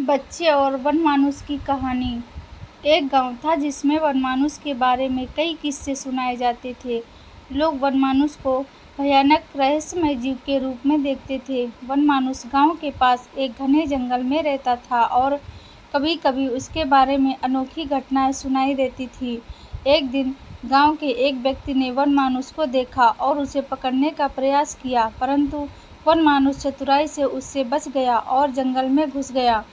बच्चे और वनमानुष की कहानी। एक गांव था जिसमें वनमानुष के बारे में कई किस्से सुनाए जाते थे। लोग वनमानुष को भयानक रहस्यमय जीव के रूप में देखते थे। वनमानुष गांव के पास एक घने जंगल में रहता था और कभी-कभी उसके बारे में अनोखी घटनाएं सुनाई देती थी। एक दिन गांव के एक व्यक्ति ने वनमानुष को देखा और उसे पकड़ने का प्रयास किया, परंतु वनमानुष चतुराई से उससे बच गया और जंगल में घुस गया।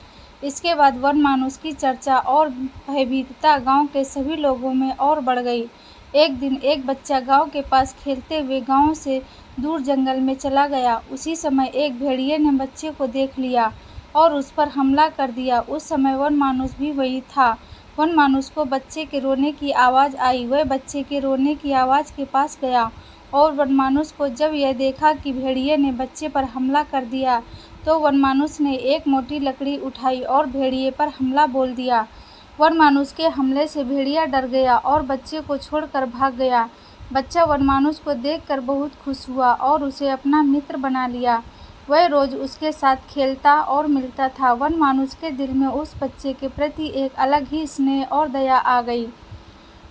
इसके बाद वनमानुष की चर्चा और भयभीतता गांव के सभी लोगों में और बढ़ गई। एक दिन एक बच्चा गांव के पास खेलते हुए गांव से दूर जंगल में चला गया। उसी समय एक भेड़िए ने बच्चे को देख लिया और उस पर हमला कर दिया। उस समय वनमानुष भी वही था। वनमानुष को बच्चे के रोने की आवाज़ आई। वह बच्चे के रोने की आवाज़ के पास गया और वनमानुष को जब यह देखा कि भेड़िए ने बच्चे पर हमला कर दिया, तो वनमानुष ने एक मोटी लकड़ी उठाई और भेड़िए पर हमला बोल दिया। वनमानुष के हमले से भेड़िया डर गया और बच्चे को छोड़कर भाग गया। बच्चा वनमानुष को देखकर बहुत खुश हुआ और उसे अपना मित्र बना लिया। वह रोज उसके साथ खेलता और मिलता था। वनमानुष के दिल में उस बच्चे के प्रति एक अलग ही स्नेह और दया आ गई।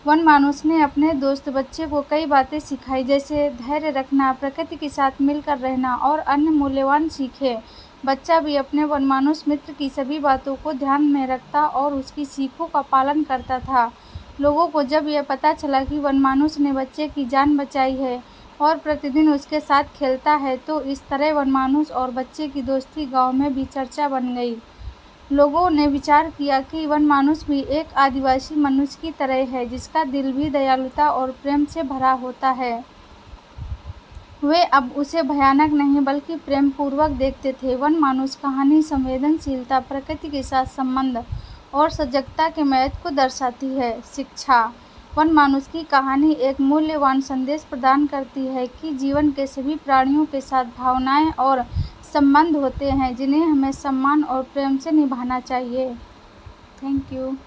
वनमानुष ने अपने दोस्त बच्चे को कई बातें सिखाई, जैसे धैर्य रखना, प्रकृति के साथ मिलकर रहना और अन्य मूल्यवान सीखे। बच्चा भी अपने वनमानुष मित्र की सभी बातों को ध्यान में रखता और उसकी सीखों का पालन करता था। लोगों को जब यह पता चला कि वनमानुष ने बच्चे की जान बचाई है और प्रतिदिन उसके साथ खेलता है, तो इस तरह वनमानुष और बच्चे की दोस्ती गाँव में भी चर्चा बन गई। लोगों ने विचार किया कि वनमानुष भी एक आदिवासी मनुष्य की तरह है, जिसका दिल भी दयालुता और प्रेम से भरा होता है। वे अब उसे भयानक नहीं बल्कि प्रेम पूर्वक देखते थे। वनमानुष कहानी संवेदनशीलता, प्रकृति के साथ संबंध और सजगता के महत्व को दर्शाती है। शिक्षा। वनमानुष की कहानी एक मूल्यवान संदेश प्रदान करती है कि जीवन के सभी प्राणियों के साथ भावनाएं और संबंध होते हैं, जिन्हें हमें सम्मान और प्रेम से निभाना चाहिए। Thank you.